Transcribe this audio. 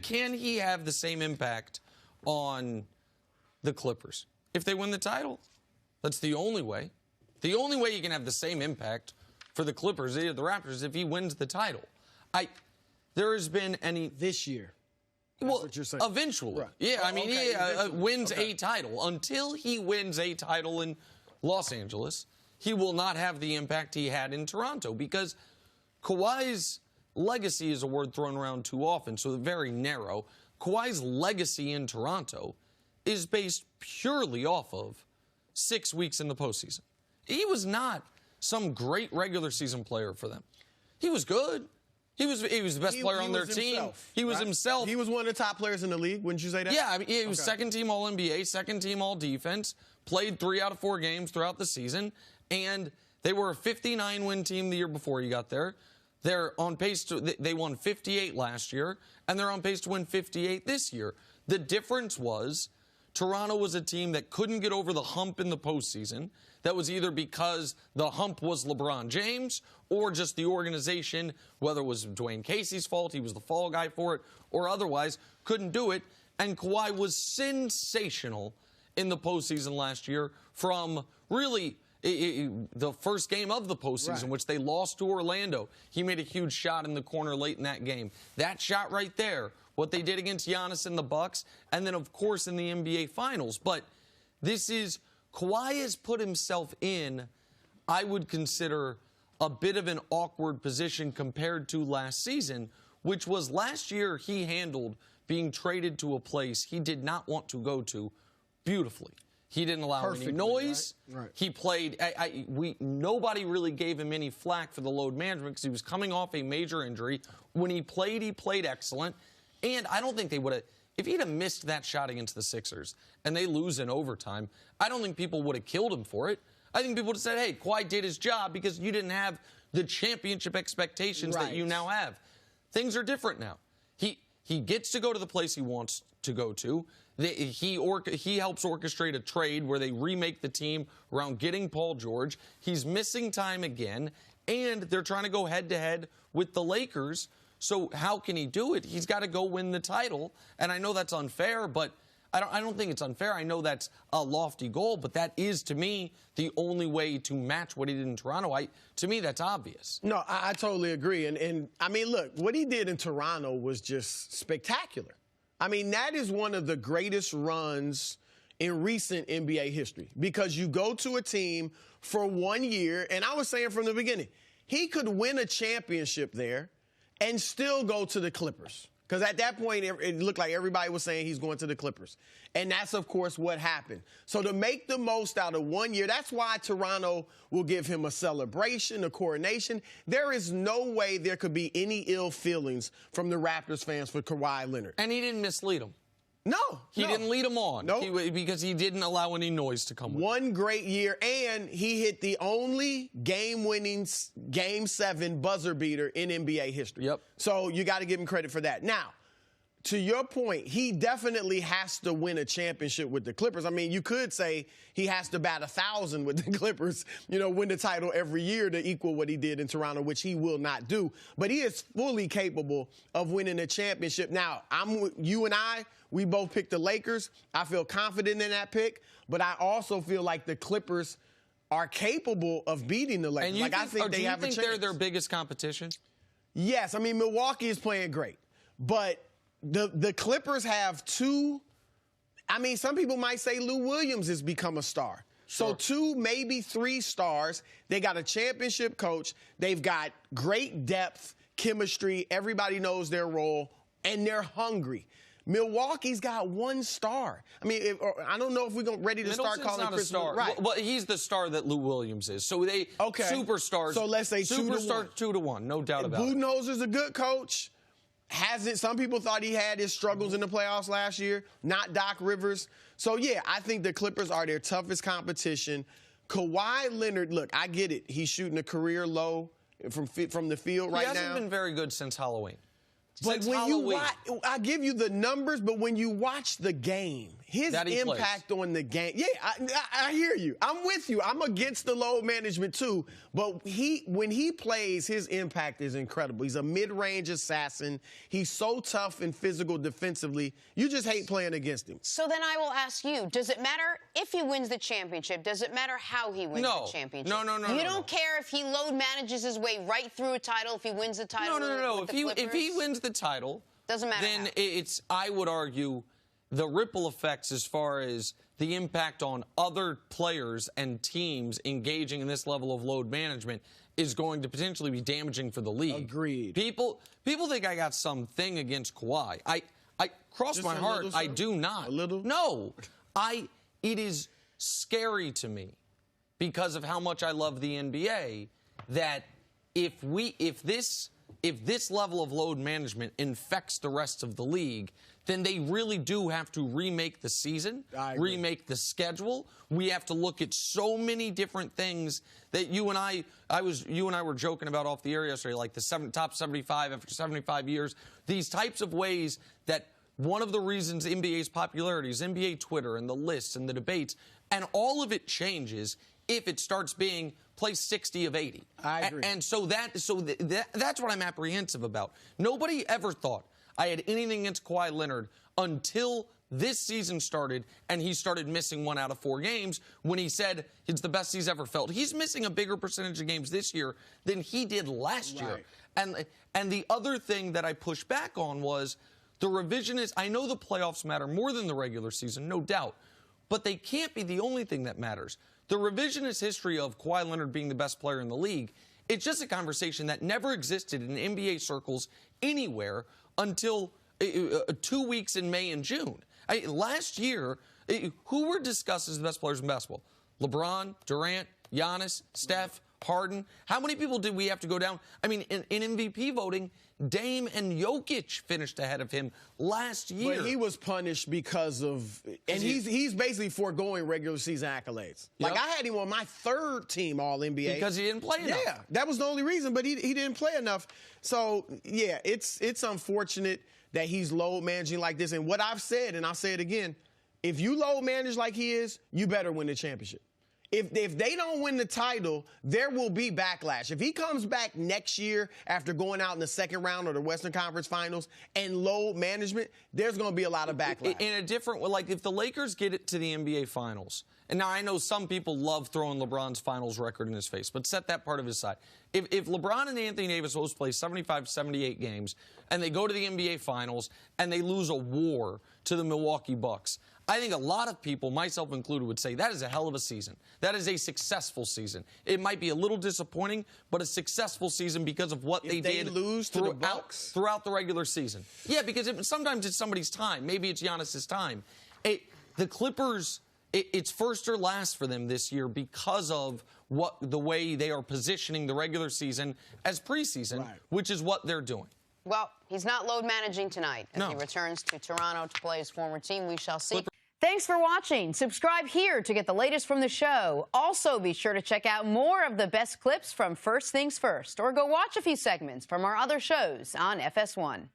Can he have the same impact on the Clippers if they win the title? That's the only way. The only way you can have the same impact for the Clippers, the Raptors, if he wins the title. There has been any this year. Well, what you're saying. Eventually. Right. Yeah, I mean, okay. he wins a title. Until he wins a title in Los Angeles, he will not have the impact he had in Toronto because Kawhi's legacy is a word thrown around too often, so very narrow. Kawhi's legacy in Toronto is based purely off of 6 weeks in the postseason. He was not some great regular season player for them. He was good. He was the best player on their team. He was himself. He was one of the top players in the league, wouldn't you say that? Yeah, I mean, he was second-team All-NBA, second-team All-Defense, played 3 out of 4 games throughout the season, and they were a 59-win team the year before he got there. They're on pace to, they won 58 last year, and they're on pace to win 58 this year. The difference was Toronto was a team that couldn't get over the hump in the postseason. That was either because the hump was LeBron James or just the organization, whether it was Dwayne Casey's fault, he was the fall guy for it, or otherwise, couldn't do it. And Kawhi was sensational in the postseason last year from really the first game of the postseason, which they lost to Orlando. He made a huge shot in the corner late in that game. That shot right there, what they did against Giannis and the Bucks, and then, of course, in the NBA Finals. But this is, Kawhi has put himself in, I would consider, a bit of an awkward position compared to last season, which was last year he handled being traded to a place he did not want to go to beautifully. He didn't allow any noise. Right. He played. Nobody really gave him any flack for the load management because he was coming off a major injury. When he played excellent. And I don't think they would have. If he'd have missed that shot against the Sixers and they lose in overtime, I don't think people would have killed him for it. I think people would have said, hey, Kawhi did his job because you didn't have the championship expectations that you now have. Things are different now. He gets to go to the place he wants to go to. He helps orchestrate a trade where they remake the team around getting Paul George. He's missing time again, and they're trying to go head-to-head with the Lakers. So how can he do it? He's got to go win the title. And I know that's unfair, but I don't think it's unfair. I know that's a lofty goal, but that is, to me, the only way to match what he did in Toronto. To me, that's obvious. No, I totally agree. And I mean, look, what he did in Toronto was just spectacular. I mean, that is one of the greatest runs in recent NBA history because you go to a team for 1 year, and I was saying from the beginning, he could win a championship there and still go to the Clippers. Because at that point, it looked like everybody was saying he's going to the Clippers. And that's, of course, what happened. So to make the most out of 1 year, that's why Toronto will give him a celebration, a coronation. There is no way there could be any ill feelings from the Raptors fans for Kawhi Leonard. And he didn't mislead them. No. He didn't lead them on. Nope. Because he didn't allow any noise to come with. One great year, and he hit the only game-winning Game 7 buzzer beater in NBA history. Yep. So you got to give him credit for that. Now, to your point, he definitely has to win a championship with the Clippers. I mean, you could say he has to bat 1,000 with the Clippers, win the title every year to equal what he did in Toronto, which he will not do. But he is fully capable of winning a championship. Now, you and I, we both picked the Lakers. I feel confident in that pick, but I also feel like the Clippers are capable of beating the Lakers. And I think they have a chance. Do you think they're their biggest competition? Yes. I mean, Milwaukee is playing great, but the Clippers have two. I mean, some people might say Lou Williams has become a star. Sure. So 2, maybe 3 stars. They got a championship coach. They've got great depth, chemistry. Everybody knows their role, and they're hungry. Milwaukee's got 1 star. I mean, I don't know if we're ready to start calling Chris star. Right. Well, he's the star that Lou Williams is. So they superstars. So let's say superstar 2-1, no doubt about it. Budenholzer's a good coach. Some people thought he had his struggles in the playoffs last year, not Doc Rivers. So, yeah, I think the Clippers are their toughest competition. Kawhi Leonard, look, I get it. He's shooting a career low from the field right now. He hasn't been very good since Halloween. But when you watch, I give you the numbers, but when you watch the game, his impact on the game. Yeah, I hear you. I'm with you. I'm against the load management too. But when he plays, his impact is incredible. He's a mid-range assassin. He's so tough and physical defensively. You just hate playing against him. So then I will ask you, does it matter if he wins the championship? Does it matter how he wins the championship? No. You don't care if he load manages his way right through a title, if he wins the title? No. If he wins the title, doesn't matter then how. I would argue, the ripple effects as far as the impact on other players and teams engaging in this level of load management is going to potentially be damaging for the league. Agreed. People think I got something against Kawhi. I cross my heart, I do not. A little? No. It is scary to me because of how much I love the NBA that if this level of load management infects the rest of the league, then they really do have to remake the season, remake the schedule. We have to look at so many different things that you and I were joking about off the air yesterday, like the top 75 after 75 years. These types of ways that one of the reasons NBA's popularity is NBA Twitter and the lists and the debates, and all of it changes if it starts being play 60 of 80. I agree. And so that's what I'm apprehensive about. Nobody ever thought I had anything against Kawhi Leonard until this season started and he started missing 1 out of 4 games when he said it's the best he's ever felt. He's missing a bigger percentage of games this year than he did last year. And the other thing that I pushed back on was the revisionist. I know the playoffs matter more than the regular season, no doubt, but they can't be the only thing that matters. The revisionist history of Kawhi Leonard being the best player in the league, it's just a conversation that never existed in NBA circles anywhere until 2 weeks in May and June. Last year, who were discussed as the best players in basketball? LeBron, Durant, Giannis, Steph, Harden. How many people did we have to go down? I mean, in MVP voting, Dame and Jokic finished ahead of him last year. But he was punished because of, and he's basically foregoing regular season accolades. Yep. Like I had him on my 3rd team All-NBA. Because he didn't play enough. Yeah, that was the only reason, but he didn't play enough. So, yeah, it's unfortunate that he's load managing like this. And what I've said, and I'll say it again, if you load manage like he is, you better win the championship. If they don't win the title, there will be backlash. If he comes back next year after going out in the 2nd round of the Western Conference Finals and load management, there's going to be a lot of backlash. In a different way, like if the Lakers get it to the NBA Finals, and now I know some people love throwing LeBron's finals record in his face, but set that part of his side. If LeBron and Anthony Davis both play 75, 78 games, and they go to the NBA Finals, and they lose a war to the Milwaukee Bucks, I think a lot of people, myself included, would say that is a hell of a season. That is a successful season. It might be a little disappointing, but a successful season because of what they did lose to the Bucks throughout the regular season. Yeah, because sometimes it's somebody's time. Maybe it's Giannis's time. The Clippers, it's first or last for them this year because of the way they are positioning the regular season as preseason, which is what they're doing. Well, he's not load managing tonight. As he returns to Toronto to play his former team, we shall see. Thanks for watching. Subscribe here to get the latest from the show. Also, be sure to check out more of the best clips from First Things First, or go watch a few segments from our other shows on FS1.